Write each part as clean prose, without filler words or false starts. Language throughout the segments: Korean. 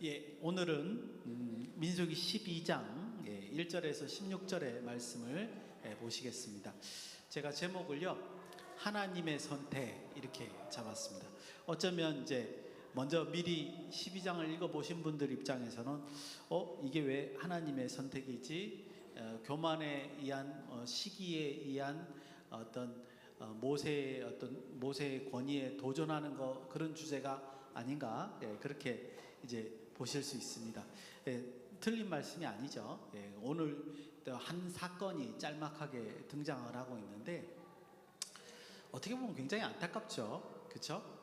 예, 오늘은 민수기 12장 1절에서 16절의 말씀을 보시겠습니다. 제가 제목을요, 하나님의 선택 이렇게 잡았습니다. 어쩌면 이제 먼저 미리 12장을 읽어보신 분들 입장에서는 이게 왜 하나님의 선택이지? 교만에 의한 시기에 의한 어떤 모세의 권위에 도전하는 그런 주제가 아닌가, 그렇게 이제 보실 수 있습니다. 틀린 말씀이 아니죠. 오늘 한 사건이 짤막하게 등장을 하고 있는데 어떻게 보면 굉장히 안타깝죠, 그렇죠?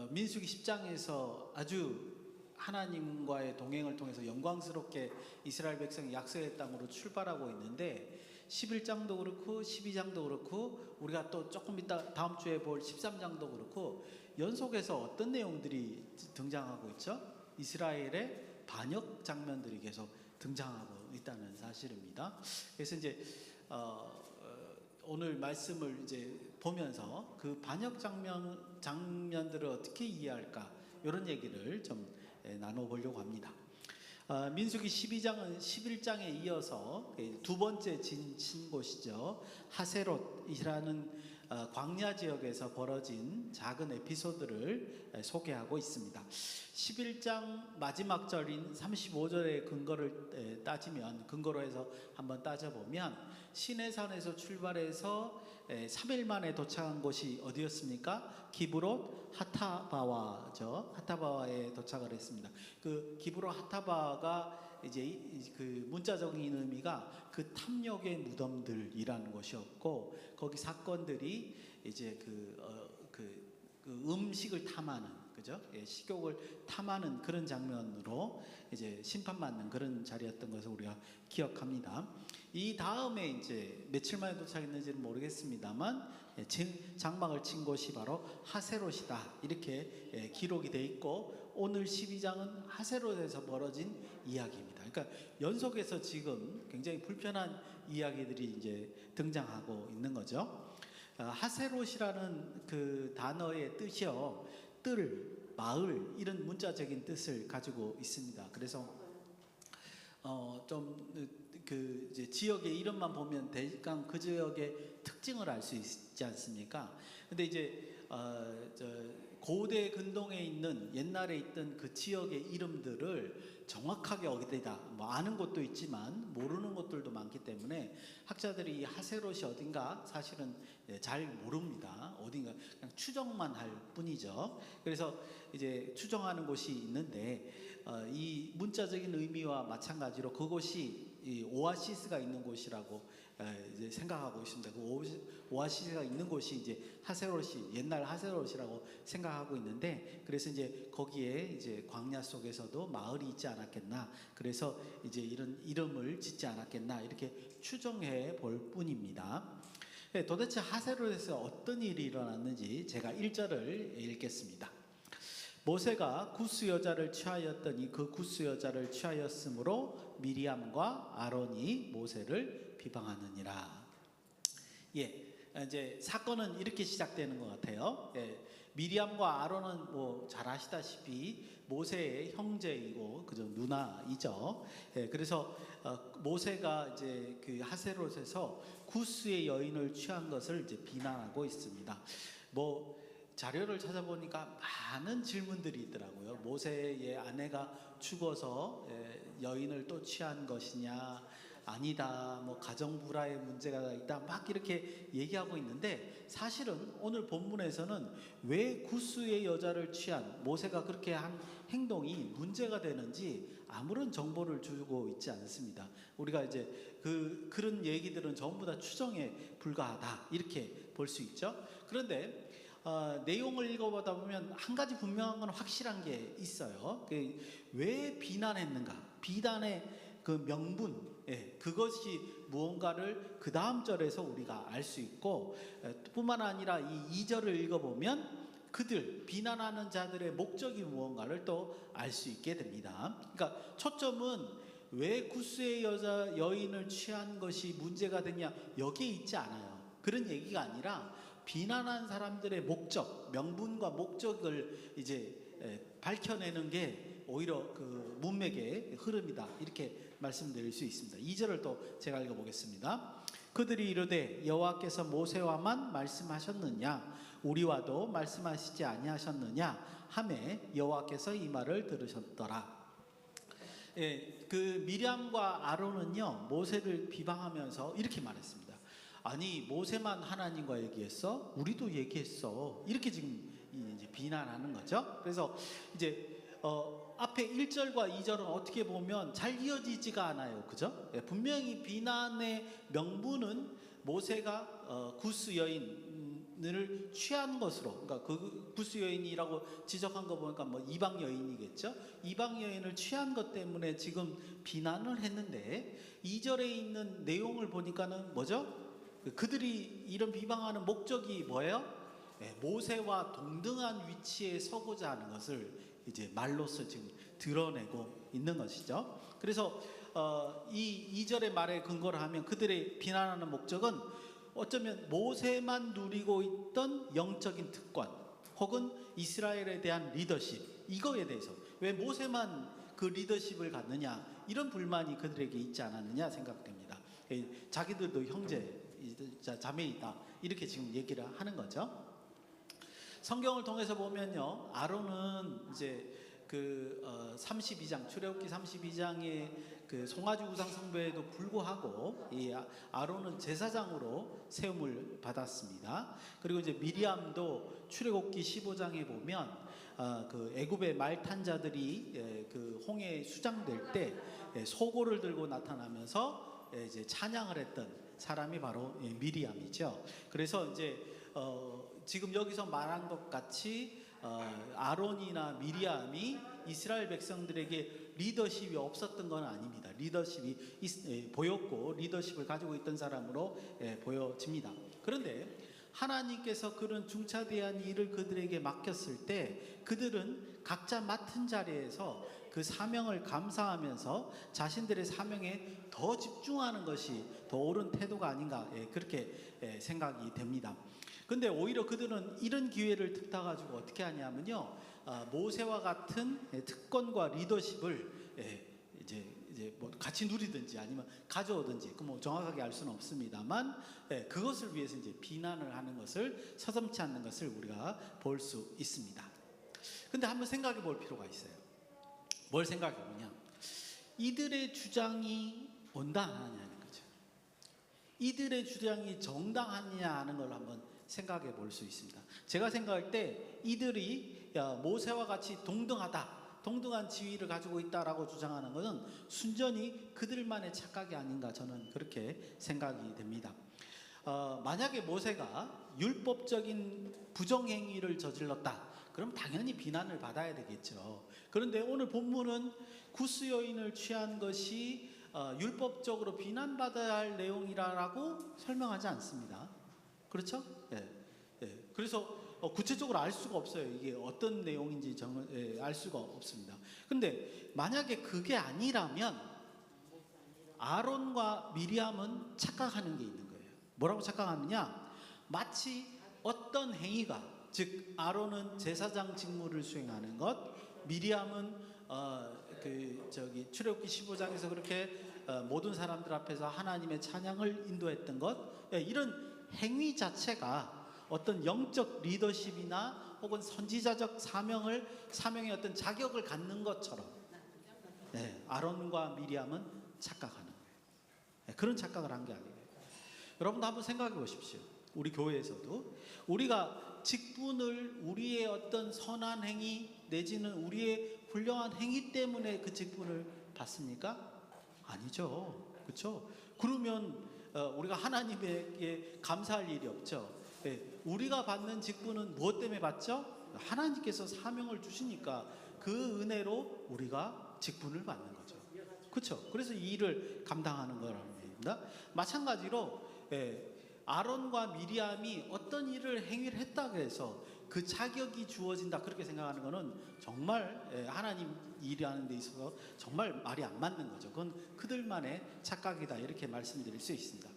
민수기 10장에서 아주 하나님과의 동행을 통해서 영광스럽게 이스라엘 백성이 약속의 땅으로 출발하고 있는데 11장도 그렇고 12장도 그렇고 우리가 또 조금 이따 다음 주에 볼 13장도 그렇고 연속해서 어떤 내용들이 등장하고 있죠? 이스라엘의 반역 장면들이 계속 등장하고 있다는 사실입니다. 그래서 이제 오늘 말씀을 이제 보면서 그 반역 장면들을 어떻게 이해할까, 이런 얘기를 좀 나눠보려고 합니다. 민수기 12장은 11장에 이어서 두 번째 친 곳이죠. 하세롯이라는 광야 지역에서 벌어진 작은 에피소드를 소개하고 있습니다. 11장 마지막 절인 35절의 근거를 근거로 해서 한번 따져보면 시내산에서 출발해서 3일 만에 도착한 곳이 어디였습니까? 기브롯 하타바와죠. 하타바와에 도착을 했습니다. 그 기브롯 하타바가 이제 그 문자적인 의미가 그 탐욕의 무덤들이라는 것이었고, 거기 사건들이 이제 그 음식을 탐하는, 그죠? 식욕을 탐하는 그런 장면으로 이제 심판받는 그런 자리였던 것을 우리가 기억합니다. 이 다음에 이제 며칠 만에 도착했는지는 모르겠습니다만 장막을 친 곳이 바로 하세롯이다, 이렇게 기록이 돼 있고, 오늘 12장은 하세롯에서 벌어진 이야기입니다. 그러니까 연속해서 지금 굉장히 불편한 이야기들이 이제 등장하고 있는 거죠. 하세롯이라는 그 단어의 뜻이요, 뜰, 마을, 이런 문자적인 뜻을 가지고 있습니다. 그래서 이제 지역의 이름만 보면 대강 그 지역의 특징을 알 수 있지 않습니까? 근데 이제 고대 근동에 있는, 옛날에 있던 그 지역의 이름들을 정확하게 어디다 아는 곳도 있지만 모르는 곳들도 많기 때문에 학자들이 이 하세롯이 어딘가 사실은 잘 모릅니다. 어딘가 그냥 추정만 할 뿐이죠. 그래서 이제 추정하는 곳이 있는데 이 문자적인 의미와 마찬가지로 그곳이 이 오아시스가 있는 곳이라고 이제 생각하고 있습니다. 그 오아시스가 있는 곳이 이제 하세롯이, 옛날 하세롯이라고 생각하고 있는데, 그래서 이제 거기에 이제 광야 속에서도 마을이 있지 않았겠나, 그래서 이제 이런 이름을 짓지 않았겠나, 이렇게 추정해 볼 뿐입니다. 도대체 하세롯에서 어떤 일이 일어났는지 제가 1절을 읽겠습니다. 모세가 구스 여자를 취하였더니 그 구스 여자를 취하였으므로 미리암과 아론이 모세를 비방하느니라. 이제 사건은 이렇게 시작되는 것 같아요. 미리암과 아론은 뭐 잘 아시다시피 모세의 형제이고 그저 누나이죠. 그래서 모세가 이제 그 하세롯에서 구스의 여인을 취한 것을 이제 비난하고 있습니다. 자료를 찾아보니까 많은 질문들이 있더라고요. 모세의 아내가 죽어서 여인을 또 취한 것이냐, 아니다, 가정불화의 문제가 있다, 막 이렇게 얘기하고 있는데, 사실은 오늘 본문에서는 왜 구스의 여자를 취한, 모세가 그렇게 한 행동이 문제가 되는지 아무런 정보를 주고 있지 않습니다. 우리가 이제 그런 얘기들은 전부 다 추정에 불과하다, 이렇게 볼 수 있죠. 그런데 내용을 읽어보다 보면 한 가지 분명한 건 확실한 게 있어요. 왜 비난했는가, 비난의 그 명분, 그것이 무언가를 그 다음 절에서 우리가 알 수 있고, 뿐만 아니라 이 2절을 읽어보면 그들, 비난하는 자들의 목적이 무언가를 또 알 수 있게 됩니다. 그러니까 초점은 왜 구스의 여인을 취한 것이 문제가 되냐, 여기에 있지 않아요. 그런 얘기가 아니라 비난한 사람들의 목적, 명분과 목적을 이제 밝혀내는 게 오히려 그 문맥의 흐름이다, 이렇게 말씀드릴 수 있습니다. 2절을 또 제가 읽어보겠습니다. 그들이 이르되 여호와께서 모세와만 말씀하셨느냐 우리와도 말씀하시지 아니하셨느냐 하매 여호와께서 이 말을 들으셨더라. 그 미리암과 아론은요 모세를 비방하면서 이렇게 말했습니다. 아니 모세만 하나님과 얘기했어? 우리도 얘기했어. 이렇게 지금 이제 비난하는 거죠. 그래서 이제 앞에 1절과 2절은 어떻게 보면 잘 이어지지가 않아요. 그죠? 분명히 비난의 명분은 모세가 구스 여인을 취한 것으로, 그러니까 그 구스 여인이라고 지적한 거 보니까 뭐 이방 여인이겠죠? 이방 여인을 취한 것 때문에 지금 비난을 했는데 2절에 있는 내용을 보니까는 뭐죠? 그들이 이런 비방하는 목적이 뭐예요? 모세와 동등한 위치에 서고자 하는 것을 이제 말로써 지금 드러내고 있는 것이죠. 그래서 이 2절의 말에 근거를 하면 그들의 비난하는 목적은 어쩌면 모세만 누리고 있던 영적인 특권 혹은 이스라엘에 대한 리더십, 이거에 대해서 왜 모세만 그 리더십을 갖느냐, 이런 불만이 그들에게 있지 않았느냐 생각됩니다. 자기들도 형제 자매이다, 이렇게 지금 얘기를 하는 거죠. 성경을 통해서 보면요, 아론은 이제 그 32장 출애굽기 32장의 그 송아지 우상 숭배에도 불구하고 이 아론은 제사장으로 세움을 받았습니다. 그리고 이제 미리암도 출애굽기 15장에 보면 그 애굽의 말탄자들이 그 홍해에 수장될 때 소고를 들고 나타나면서 이제 찬양을 했던 사람이 바로 미리암이죠. 그래서 이제 지금 여기서 말한 것 같이 아론이나 미리암이 이스라엘 백성들에게 리더십이 없었던 건 아닙니다. 리더십이 보였고 리더십을 가지고 있던 사람으로 보여집니다. 그런데 하나님께서 그런 중차대한 일을 그들에게 맡겼을 때 그들은 각자 맡은 자리에서 그 사명을 감사하면서 자신들의 사명에 더 집중하는 것이 더 옳은 태도가 아닌가, 그렇게 생각이 됩니다. 근데 오히려 그들은 이런 기회를 틈타 가지고 어떻게 하냐면요, 모세와 같은 특권과 리더십을 이제 뭐 같이 누리든지 아니면 가져오든지 그 뭐 정확하게 알 수는 없습니다만 그것을 위해서 이제 비난을 하는 것을, 서슴지 않는 것을 우리가 볼 수 있습니다. 근데 한번 생각해 볼 필요가 있어요. 뭘 생각해 보냐, 이들의 주장이 온당하냐는 거죠. 이들의 주장이 정당하냐 하는 걸 한번 생각해 볼 수 있습니다. 제가 생각할 때 이들이 모세와 같이 동등한 지위를 가지고 있다라고 주장하는 것은 순전히 그들만의 착각이 아닌가, 저는 그렇게 생각이 됩니다. 만약에 모세가 율법적인 부정행위를 저질렀다, 그럼 당연히 비난을 받아야 되겠죠. 그런데 오늘 본문은 구스 여인을 취한 것이 율법적으로 비난받아야 할 내용이라고 설명하지 않습니다. 그렇죠? 그래서 구체적으로 알 수가 없어요. 이게 어떤 내용인지 알 수가 없습니다. 근데 만약에 그게 아니라면 아론과 미리암은 착각하는 게 있는 거예요. 뭐라고 착각하느냐? 마치 어떤 행위가, 즉 아론은 제사장 직무를 수행하는 것, 미리암은 출애굽기 15장에서 그렇게 모든 사람들 앞에서 하나님의 찬양을 인도했던 것, 이런 행위 자체가 어떤 영적 리더십이나 혹은 선지자적 사명의 어떤 자격을 갖는 것처럼 아론과 미리암은 착각하는 거예요. 그런 착각을 한 게 아니에요. 여러분도 한번 생각해 보십시오. 우리 교회에서도 우리가 직분을 우리의 어떤 선한 행위 내지는 우리의 훌륭한 행위 때문에 그 직분을 받습니까? 아니죠. 그렇죠? 그러면 우리가 하나님에게 감사할 일이 없죠. 우리가 받는 직분은 무엇 때문에 받죠? 하나님께서 사명을 주시니까 그 은혜로 우리가 직분을 받는 거죠. 그렇죠? 그래서 이 일을 감당하는 거랍니다. 마찬가지로 아론과 미리암이 어떤 행위를 했다고 해서 그 자격이 주어진다, 그렇게 생각하는 것은 정말 하나님 일하는 데 있어서 정말 말이 안 맞는 거죠. 그건 그들만의 착각이다, 이렇게 말씀드릴 수 있습니다.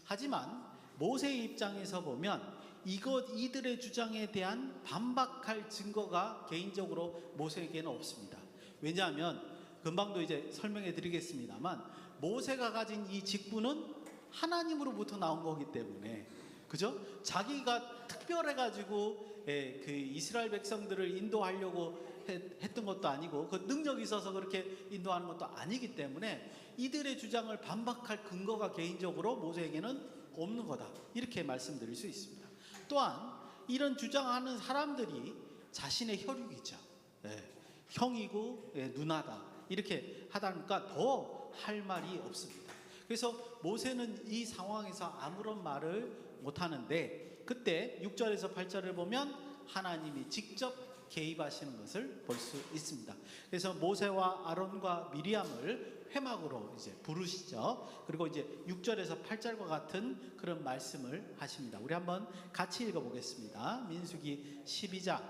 하지만 모세의 입장에서 보면 이들의 주장에 대한 반박할 증거가 개인적으로 모세에게는 없습니다. 왜냐하면 금방도 이제 설명해 드리겠습니다만 모세가 가진 이 직분은 하나님으로부터 나온 거기 때문에, 그죠? 자기가 특별해가지고 그 이스라엘 백성들을 인도하려고 했던 것도 아니고 그 능력이 있어서 그렇게 인도하는 것도 아니기 때문에 이들의 주장을 반박할 근거가 개인적으로 모세에게는 없는 거다, 이렇게 말씀드릴 수 있습니다. 또한 이런 주장하는 사람들이 자신의 혈육이죠. 형이고 누나다, 이렇게 하다니까 더 할 말이 없습니다. 그래서 모세는 이 상황에서 아무런 말을 못하는데, 그때 6절에서 8절을 보면 하나님이 직접 개입하시는 것을 볼 수 있습니다. 그래서 모세와 아론과 미리암을 회막으로 이제 부르시죠. 그리고 이제 6절에서 8절과 같은 그런 말씀을 하십니다. 우리 한번 같이 읽어보겠습니다. 민수기 12장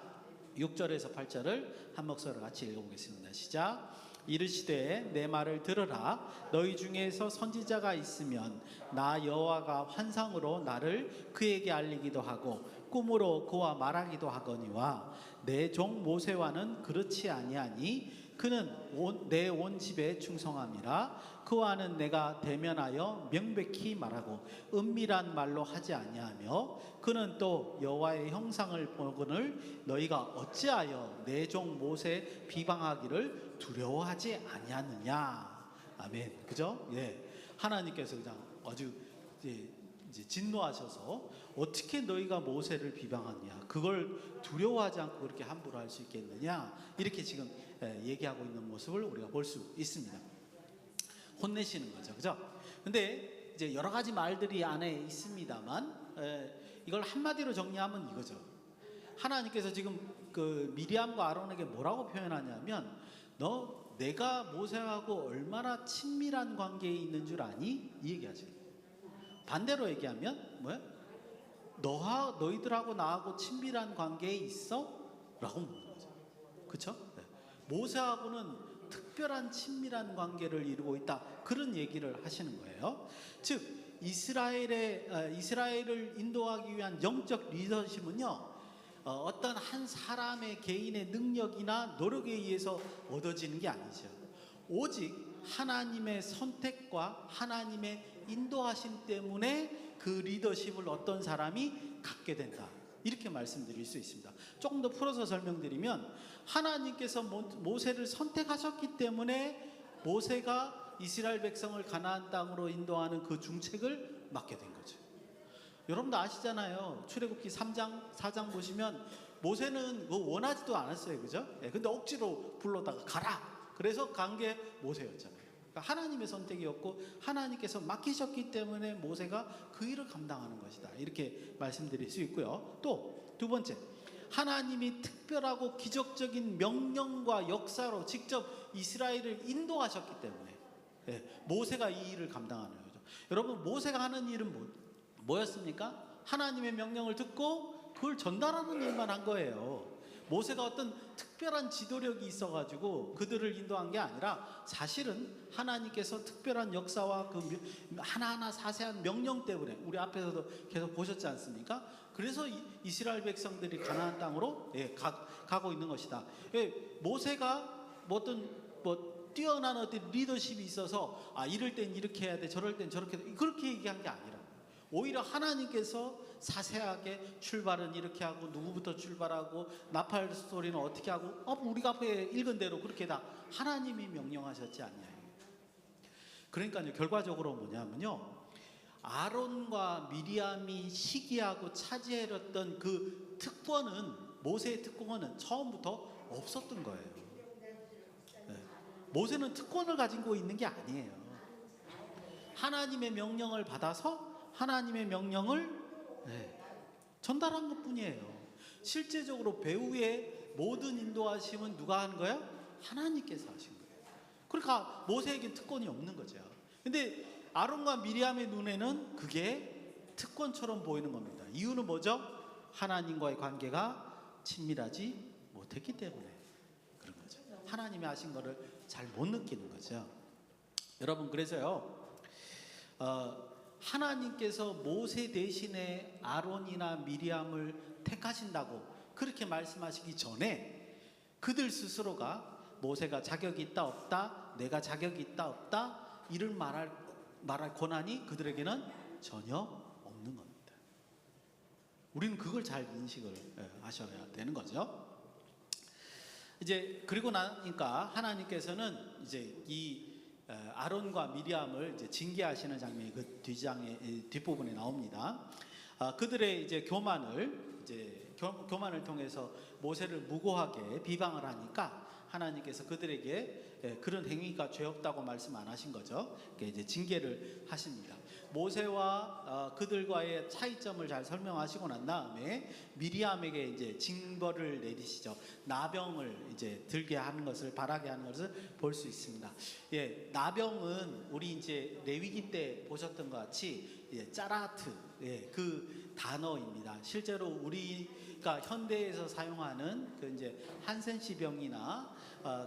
6절에서 8절을 한 목소리로 같이 읽어보겠습니다. 시작. 이르시되 내 말을 들으라. 너희 중에서 선지자가 있으면 나 여호와가 환상으로 나를 그에게 알리기도 하고 꿈으로 그와 말하기도 하거니와 내 종 모세와는 그렇지 아니하니 그는 내 온 집에 충성함이라. 그와는 내가 대면하여 명백히 말하고 은밀한 말로 하지 아니하며 그는 또 여호와의 형상을 보거늘 너희가 어찌하여 내 종 모세 비방하기를 두려워하지 아니하느냐. 아멘. 그죠? 예. 하나님께서 그냥 아주 이제 진노하셔서 어떻게 너희가 모세를 비방하냐, 그걸 두려워하지 않고 그렇게 함부로 할 수 있겠느냐, 이렇게 지금 얘기하고 있는 모습을 우리가 볼 수 있습니다. 혼내시는 거죠, 그죠? 근데 이제 여러 가지 말들이 안에 있습니다만 이걸 한마디로 정리하면 이거죠. 하나님께서 지금 그 미리암과 아론에게 뭐라고 표현하냐면, 내가 모세하고 얼마나 친밀한 관계에 있는 줄 아니? 이 얘기하죠. 반대로 얘기하면 뭐야? 너희들하고 나하고 친밀한 관계에 있어? 라고 묻는 거죠. 그렇죠? 네. 모세하고는 특별한 친밀한 관계를 이루고 있다, 그런 얘기를 하시는 거예요. 즉 이스라엘을 인도하기 위한 영적 리더십은요, 어떤 한 사람의 개인의 능력이나 노력에 의해서 얻어지는 게 아니죠. 오직 하나님의 선택과 하나님의 인도하심 때문에 그 리더십을 어떤 사람이 갖게 된다, 이렇게 말씀드릴 수 있습니다. 조금 더 풀어서 설명드리면, 하나님께서 모세를 선택하셨기 때문에 모세가 이스라엘 백성을 가나안 땅으로 인도하는 그 중책을 맡게 된 거죠. 여러분도 아시잖아요. 출애굽기 3장 4장 보시면 모세는 원하지도 않았어요, 그죠? 근데 억지로 불러다가 가라, 그래서 간 게 모세였잖아요. 그러니까 하나님의 선택이었고 하나님께서 맡기셨기 때문에 모세가 그 일을 감당하는 것이다, 이렇게 말씀드릴 수 있고요. 또 두 번째, 하나님이 특별하고 기적적인 명령과 역사로 직접 이스라엘을 인도하셨기 때문에 모세가 이 일을 감당하는 거죠. 여러분, 모세가 하는 일은 뭐였습니까? 하나님의 명령을 듣고 그걸 전달하는 일만 한 거예요. 모세가 어떤 특별한 지도력이 있어가지고 그들을 인도한 게 아니라, 사실은 하나님께서 특별한 역사와 그 하나하나 자세한 명령 때문에, 우리 앞에서도 계속 보셨지 않습니까? 그래서 이스라엘 백성들이 가나안 땅으로 가고 있는 것이다. 모세가 뛰어난 어떤 리더십이 있어서 이럴 땐 이렇게 해야 돼, 저럴 땐 저렇게 해, 그렇게 얘기한 게 아니라, 오히려 하나님께서 자세하게 출발은 이렇게 하고 누구부터 출발하고 나팔 소리는 어떻게 하고 우리가 앞에 읽은 대로 그렇게 다 하나님이 명령하셨지 않냐요. 그러니까요, 결과적으로 뭐냐면요, 아론과 미리암이 시기하고 차지했던 그 특권은, 모세의 특권은 처음부터 없었던 거예요. 모세는 특권을 가지고 있는 게 아니에요. 하나님의 명령을 받아서 하나님의 명령을 전달한 것뿐이에요. 실제적으로 배후의 모든 인도하심은 누가 한 거야? 하나님께서 하신 거예요. 그러니까 모세에게 특권이 없는 거죠. 근데 아론과 미리암의 눈에는 그게 특권처럼 보이는 겁니다. 이유는 뭐죠? 하나님과의 관계가 친밀하지 못했기 때문에 그런 거죠. 하나님이 하신 거를 잘 못 느끼는 거죠. 여러분, 그래서요, 하나님께서 모세 대신에 아론이나 미리암을 택하신다고 그렇게 말씀하시기 전에 그들 스스로가 모세가 자격이 있다 없다, 내가 자격이 있다 없다 이를 말할 권한이 그들에게는 전혀 없는 겁니다. 우리는 그걸 잘 인식을 하셔야 되는 거죠. 이제 그리고 나니까 하나님께서는 이제 이 아론과 미리암을 이제 징계하시는 장면이 그 뒷부분에 나옵니다. 그들의 이제 교만을 통해서 모세를 무고하게 비방을 하니까 하나님께서 그들에게 그런 행위가 죄 없다고 말씀 안 하신 거죠. 이제 징계를 하십니다. 모세와 그들과의 차이점을 잘 설명하시고 난 다음에 미리암에게 이제 징벌을 내리시죠. 나병을 이제 들게 하는 것을 바라게 하는 것을 볼 수 있습니다. 예, 나병은 우리 이제 레위기 때 보셨던 것 같이 짜라트 그 단어입니다. 실제로 우리가 현대에서 사용하는 그 이제 한센시병이나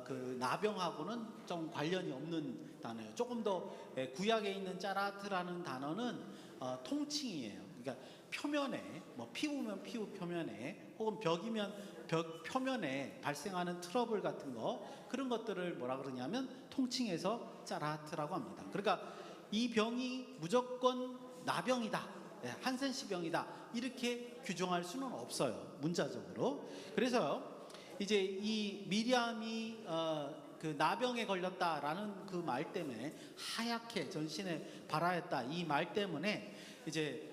그 나병하고는 좀 관련이 없는 단어예요. 조금 더 구약에 있는 짜라트라는 단어는 통칭이에요. 그러니까 표면에 뭐 피부면 피부 표면에 혹은 벽이면 벽 표면에 발생하는 트러블 같은 거 그런 것들을 뭐라 그러냐면 통칭해서 짜라트라고 합니다. 그러니까 이 병이 무조건 나병이다. 한센시병이다 이렇게 규정할 수는 없어요, 문자적으로. 그래서 이제 이 미리암이 그 나병에 걸렸다라는 그 말 때문에 하얗게 전신에 발하였다 이 말 때문에 이제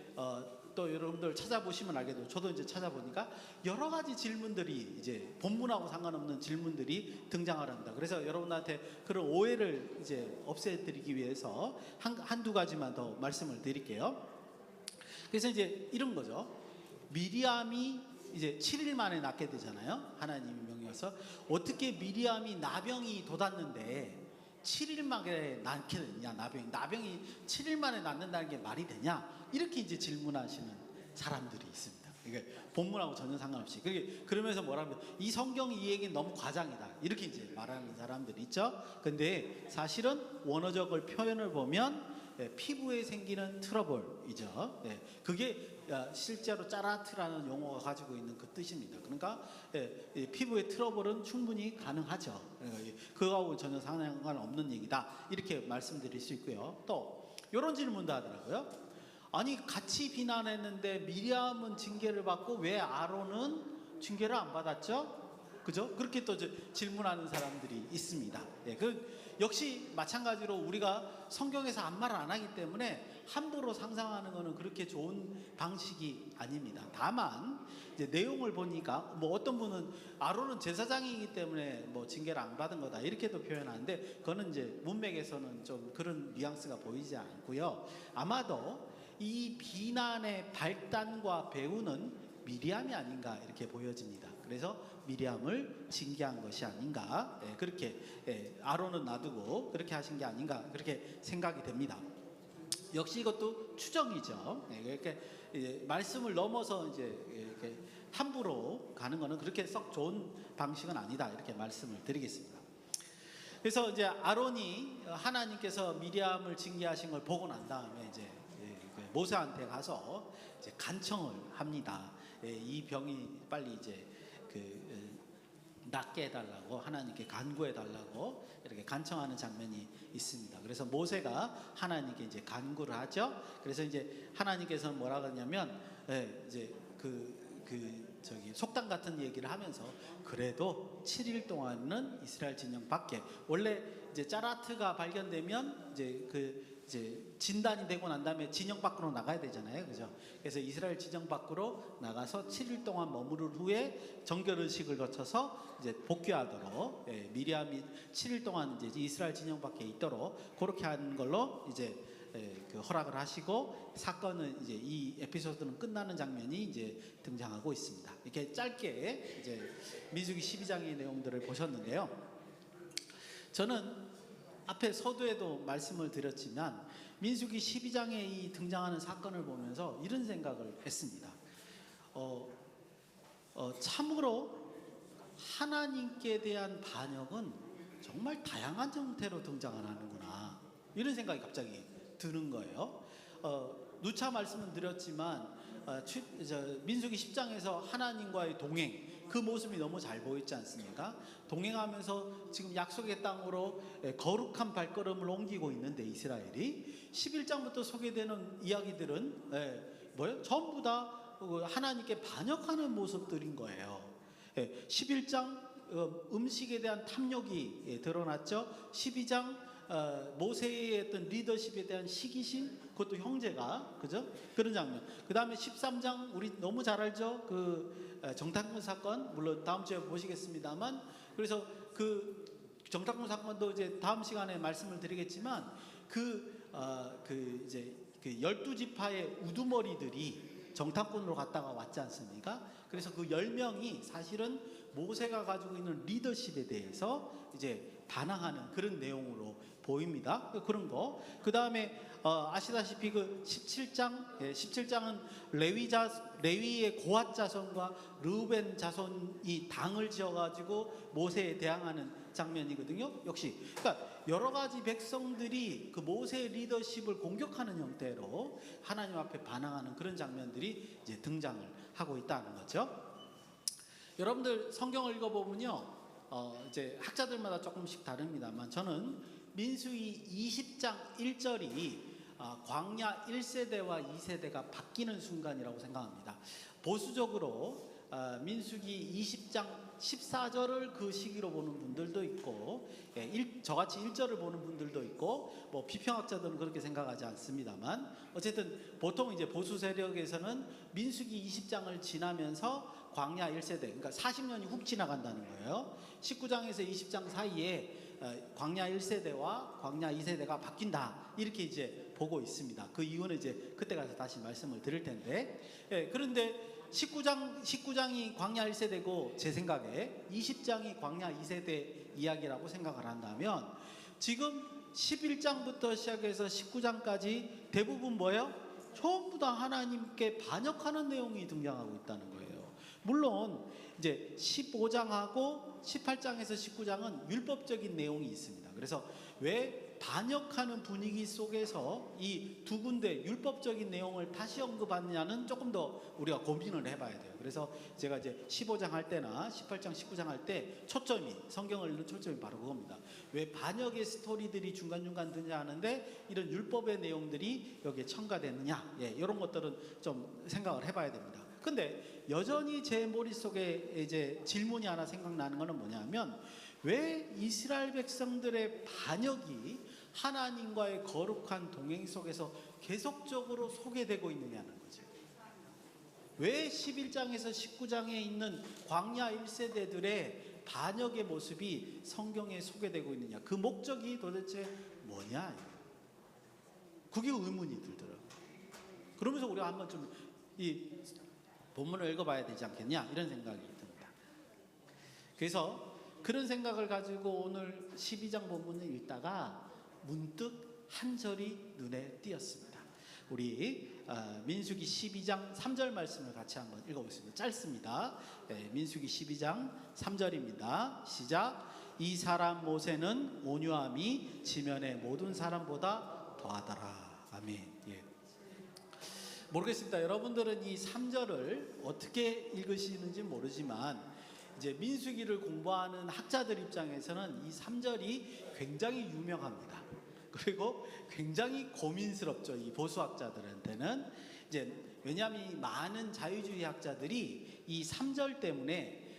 또 여러분들 찾아보시면 알게도 저도 이제 찾아보니까 여러 가지 질문들이 이제 본문하고 상관없는 질문들이 등장을 합니다. 그래서 여러분한테 그런 오해를 이제 없애드리기 위해서 한두 가지만 더 말씀을 드릴게요. 그래서 이제 이런 거죠. 미리암이 이제 7일 만에 낳게 되잖아요. 하나님의 명령에서 어떻게 미리암이 나병이 돋았는데 7일 만에 낳게 되냐, 나병이 7일 만에 낳는다는 게 말이 되냐 이렇게 이제 질문하시는 사람들이 있습니다. 이게 본문하고 전혀 상관없이 그러면서 뭐라면 이 성경 이 얘기는 너무 과장이다 이렇게 이제 말하는 사람들이 있죠. 근데 사실은 원어적을 표현을 보면 피부에 생기는 트러블이죠. 그게 실제로 짜라트라는 용어가 가지고 있는 그 뜻입니다. 그러니까 피부의 트러블은 충분히 가능하죠. 그거하고 전혀 상관없는 얘기다 이렇게 말씀드릴 수 있고요. 또 이런 질문도 하더라고요. 아니 같이 비난했는데 미리암은 징계를 받고 왜 아론은 징계를 안 받았죠? 그죠? 그렇게 또 질문하는 사람들이 있습니다. 역시 마찬가지로 우리가 성경에서 아무 말을 안 하기 때문에 함부로 상상하는 것은 그렇게 좋은 방식이 아닙니다. 다만 이제 내용을 보니까 뭐 어떤 분은 아론은 제사장이기 때문에 뭐 징계를 안 받은 거다 이렇게도 표현하는데 그거는 이제 문맥에서는 좀 그런 뉘앙스가 보이지 않고요. 아마도 이 비난의 발단과 배후는 미리암이 아닌가 이렇게 보여집니다. 그래서 미리암을 징계한 것이 아닌가 그렇게 아론은 놔두고 그렇게 하신 게 아닌가 그렇게 생각이 됩니다. 역시 이것도 추정이죠. 이렇게 말씀을 넘어서 이제 이렇게 함부로 가는 것은 그렇게 썩 좋은 방식은 아니다 이렇게 말씀을 드리겠습니다. 그래서 이제 아론이 하나님께서 미리암을 징계하신 걸 보고 난 다음에 이제 모세한테 가서 이제 간청을 합니다. 이 병이 빨리 이제 낫게 해달라고 하나님께 간구해달라고 이렇게 간청하는 장면이 있습니다. 그래서 모세가 하나님께 이제 간구를 하죠. 그래서 이제 하나님께서는 뭐라 그러냐면 이제 저기 속담 같은 얘기를 하면서 그래도 7일 동안은 이스라엘 진영 밖에 원래 이제 짜라트가 발견되면 이제 진단이 되고 난 다음에 진영 밖으로 나가야 되잖아요. 그죠? 그래서 이스라엘 진영 밖으로 나가서 7일 동안 머무른 후에 정결의식을 거쳐서 이제 복귀하도록 미리암이 7일 동안 이제 이스라엘 진영 밖에 있도록 그렇게 하는 걸로 이제 그 허락을 하시고 사건은 이제 이 에피소드는 끝나는 장면이 이제 등장하고 있습니다. 이렇게 짧게 이제 민수기 12장의 내용들을 보셨는데요. 저는 앞에 서두에도 말씀을 드렸지만 민수기 12장에 이 등장하는 사건을 보면서 이런 생각을 했습니다. 참으로 하나님께 대한 반역은 정말 다양한 형태로 등장을 하는구나 이런 생각이 갑자기 드는 거예요. 누차 말씀을 드렸지만 민수기 10장에서 하나님과의 동행, 그 모습이 너무 잘 보였지 않습니까? 동행하면서 지금 약속의 땅으로 거룩한 발걸음을 옮기고 있는데, 이스라엘이 11장부터 소개되는 이야기들은 뭐예요? 전부 다 하나님께 반역하는 모습들인 거예요. 11장 음식에 대한 탐욕이 드러났죠. 12장 모세의 어떤 리더십에 대한 시기심, 그것도 형제가, 그죠? 그런 장면. 그 다음에 13장 우리 너무 잘 알죠? 그 정탐꾼 사건, 물론 다음 주에 보시겠습니다만, 그래서 그 정탐꾼 사건도 이제 다음 시간에 말씀을 드리겠지만, 이제 그 12지파의 우두머리들이 정탐꾼으로 갔다가 왔지 않습니까? 그래서 그 10명이 사실은 모세가 가지고 있는 리더십에 대해서 이제 반항하는 그런 내용으로 보입니다. 그런 거. 그 다음에 아시다시피 그 17장, 17장은 레위의 고핫 자손과 르우벤 자손이 당을 지어가지고 모세에 대항하는 장면이거든요. 역시, 그러니까 여러 가지 백성들이 그 모세의 리더십을 공격하는 형태로 하나님 앞에 반항하는 그런 장면들이 이제 등장을 하고 있다는 거죠. 여러분들 성경을 읽어보면요, 이제 학자들마다 조금씩 다릅니다만, 저는 민수기 20장 1절이 광야 1세대와 2세대가 바뀌는 순간이라고 생각합니다. 보수적으로 민수기 20장 14절을 그 시기로 보는 분들도 있고, 저같이 1절을 보는 분들도 있고, 뭐 비평학자들은 그렇게 생각하지 않습니다만, 어쨌든 보통 이제 보수 세력에서는 민수기 20장을 지나면서 광야 1세대, 그러니까 40년이 훅 지나간다는 거예요. 19장에서 20장 사이에 광야 1세대와 광야 2세대가 바뀐다, 이렇게 이제 보고 있습니다. 그 이유는 이제 그때 가서 다시 말씀을 드릴 텐데, 그런데 19장이 광야 1세대고, 제 생각에 20장이 광야 2세대 이야기라고 생각을 한다면, 지금 11장부터 시작해서 19장까지 대부분 뭐예요? 전부 다 하나님께 반역하는 내용이 등장하고 있다는 거예요. 물론 이제 15장하고 18장에서 19장은 율법적인 내용이 있습니다. 그래서 왜 반역하는 분위기 속에서 이 두 군데 율법적인 내용을 다시 언급하느냐는 조금 더 우리가 고민을 해봐야 돼요. 그래서 제가 이제 15장 할 때나 18장, 19장 할 때 성경을 읽는 초점이 바로 그겁니다. 왜 반역의 스토리들이 중간중간 등장하는데 이런 율법의 내용들이 여기에 첨가됐느냐, 이런 것들은 좀 생각을 해봐야 됩니다. 근데 여전히 제 머릿속에 이제 질문이 하나 생각나는 것은 뭐냐면, 왜 이스라엘 백성들의 반역이 하나님과의 거룩한 동행 속에서 계속적으로 소개되고 있느냐는 거죠. 왜 11장에서 19장에 있는 광야 1세대들의 반역의 모습이 성경에 소개되고 있느냐, 그 목적이 도대체 뭐냐, 그게 의문이 들더라고요. 그러면서 우리가 한번 좀 이 본문을 읽어봐야 되지 않겠냐, 이런 생각이 듭니다. 그래서 그런 생각을 가지고 오늘 12장 본문을 읽다가 문득 한 절이 눈에 띄었습니다. 우리 민수기 12장 3절 말씀을 같이 한번 읽어보겠습니다. 짧습니다. 민수기 12장 3절입니다. 시작. 이 사람 모세는 온유함이 지면의 모든 사람보다 더하더라. 아멘. 모르겠습니다. 여러분들은 이 3절을 어떻게 읽으시는지 모르지만, 이제 민수기를 공부하는 학자들 입장에서는 이 3절이 굉장히 유명합니다. 그리고 굉장히 고민스럽죠. 이 보수학자들한테는. 이제 왜냐하면 이 많은 자유주의 학자들이 이 3절 때문에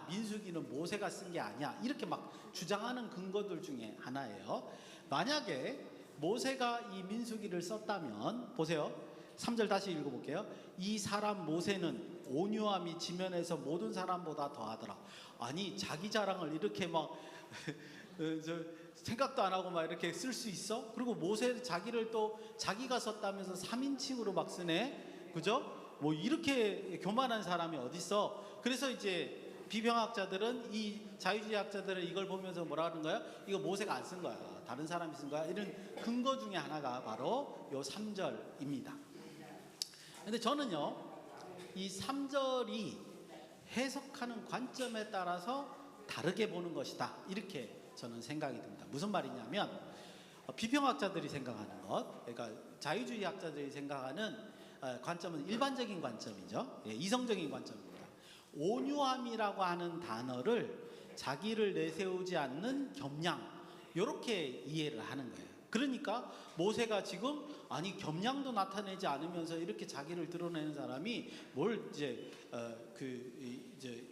민수기는 모세가 쓴 게 아니야, 이렇게 막 주장하는 근거들 중에 하나예요. 만약에 모세가 이 민수기를 썼다면, 보세요. 3절 다시 읽어볼게요. 이 사람 모세는 온유함이 지면에서 모든 사람보다 더하더라. 아니, 자기 자랑을 이렇게 막 생각도 안 하고 막 이렇게 쓸 수 있어? 그리고 모세 자기를 또 자기가 썼다면서 3인칭으로 막 쓰네, 그죠? 뭐 이렇게 교만한 사람이 어딨어? 그래서 이제 비평학자들은, 이 자유주의 학자들은 이걸 보면서 뭐라 하는 거야? 이거 모세가 안 쓴 거야, 다른 사람이 쓴 거야, 이런 근거 중에 하나가 바로 요 3절입니다. 근데 저는요, 이 3절이 해석하는 관점에 따라서 다르게 보는 것이다, 이렇게 저는 생각이 듭니다. 무슨 말이냐면, 비평학자들이 생각하는 것, 그러니까 자유주의 학자들이 생각하는 관점은 일반적인 관점이죠. 예, 이성적인 관점입니다. 온유함이라고 하는 단어를 자기를 내세우지 않는 겸양, 이렇게 이해를 하는 거예요. 그러니까 모세가 지금 아니 겸양도 나타내지 않으면서 이렇게 자기를 드러내는 사람이 뭘 이제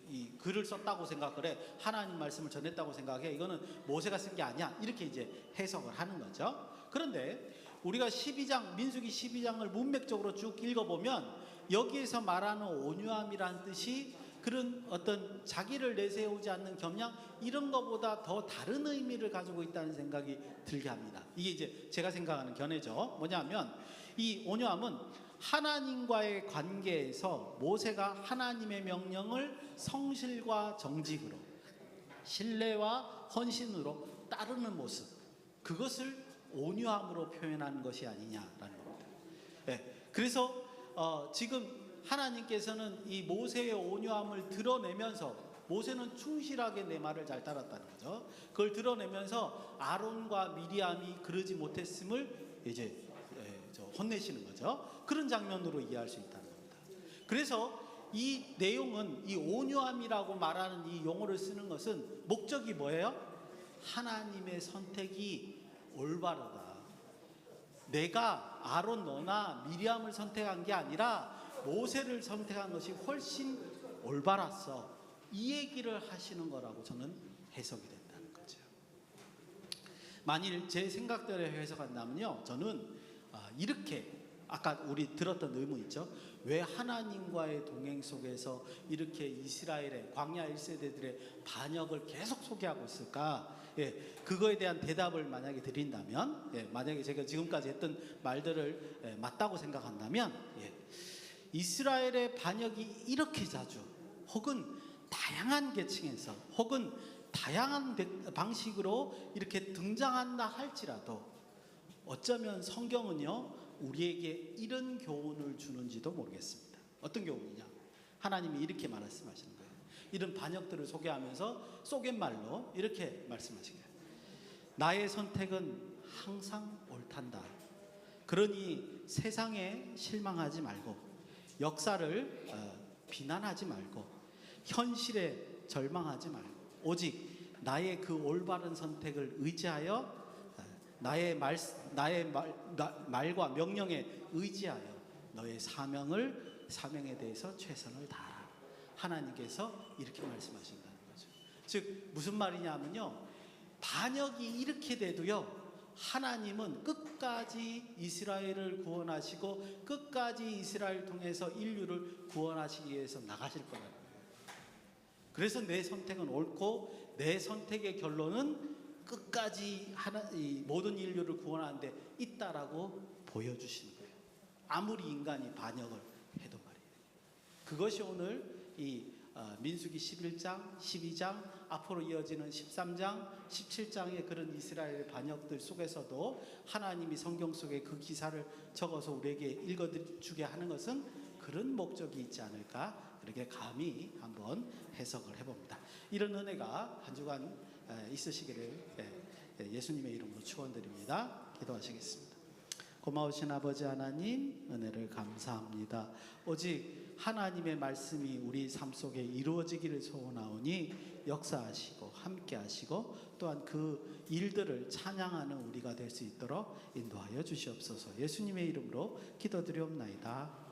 이 글을 썼다고 생각을 해, 하나님 말씀을 전했다고 생각해, 이거는 모세가 쓴 게 아니야, 이렇게 이제 해석을 하는 거죠. 그런데 우리가 12장 민수기 12장을 문맥적으로 쭉 읽어보면 여기에서 말하는 온유함이라는 뜻이 그런 어떤 자기를 내세우지 않는 겸양, 이런 것보다 더 다른 의미를 가지고 있다는 생각이 들게 합니다. 이게 이제 제가 생각하는 견해죠. 뭐냐면 이 온유함은 하나님과의 관계에서 모세가 하나님의 명령을 성실과 정직으로, 신뢰와 헌신으로 따르는 모습, 그것을 온유함으로 표현하는 것이 아니냐라는 겁니다. 네, 그래서 지금 하나님께서는 이 모세의 온유함을 드러내면서, 모세는 충실하게 내 말을 잘 따랐다는 거죠. 그걸 드러내면서 아론과 미리암이 그러지 못했음을 이제 혼내시는 거죠. 그런 장면으로 이해할 수 있다는 겁니다. 그래서 이 내용은, 이 온유함이라고 말하는 이 용어를 쓰는 것은 목적이 뭐예요? 하나님의 선택이 올바르다. 내가 아론 너나 미리암을 선택한 게 아니라 모세를 선택한 것이 훨씬 올바랐어, 이 얘기를 하시는 거라고 저는 해석이 된다는 거죠. 만일 제 생각대로 해석한다면요, 저는 이렇게, 아까 우리 들었던 의문 있죠. 왜 하나님과의 동행 속에서 이렇게 이스라엘의 광야 1세대들의 반역을 계속 소개하고 있을까? 예, 그거에 대한 대답을 만약에 드린다면, 예, 만약에 제가 지금까지 했던 말들을 맞다고 생각한다면, 예, 이스라엘의 반역이 이렇게 자주, 혹은 다양한 계층에서, 혹은 다양한 방식으로 이렇게 등장한다 할지라도, 어쩌면 성경은요 우리에게 이런 교훈을 주는지도 모르겠습니다. 어떤 교훈이냐? 하나님이 이렇게 말씀하시는 거예요. 이런 반역들을 소개하면서 소갯말로 이렇게 말씀하시는 거예요. 나의 선택은 항상 옳단다. 그러니 세상에 실망하지 말고, 역사를 비난하지 말고, 현실에 절망하지 말고, 오직 나의 그 올바른 선택을 의지하여, 나의 말과 명령에 의지하여 너의 사명에 대해서 최선을 다하라. 하나님께서 이렇게 말씀하신다는 거죠. 즉 무슨 말이냐면요, 반역이 이렇게 돼도요, 하나님은 끝까지 이스라엘을 구원하시고 끝까지 이스라엘 통해서 인류를 구원하시기 위해서 나가실 거라는 거예요. 그래서 내 선택은 옳고 내 선택의 결론은 끝까지 이 모든 인류를 구원하는 데 있다라고 보여주시는 거예요. 아무리 인간이 반역을 해도 말이에요. 그것이 오늘 이 민수기 11장, 12장, 앞으로 이어지는 13장, 17장의 그런 이스라엘 반역들 속에서도 하나님이 성경 속에 그 기사를 적어서 우리에게 읽어주게 하는 것은 그런 목적이 있지 않을까, 그렇게 감히 한번 해석을 해봅니다. 이런 은혜가 한 주간 있으시기를 예수님의 이름으로 축원드립니다. 기도하시겠습니다. 고마우신 아버지 하나님, 은혜를 감사합니다. 오직 하나님의 말씀이 우리 삶 속에 이루어지기를 소원하오니 역사하시고 함께하시고 또한 그 일들을 찬양하는 우리가 될 수 있도록 인도하여 주시옵소서. 예수님의 이름으로 기도드리옵나이다.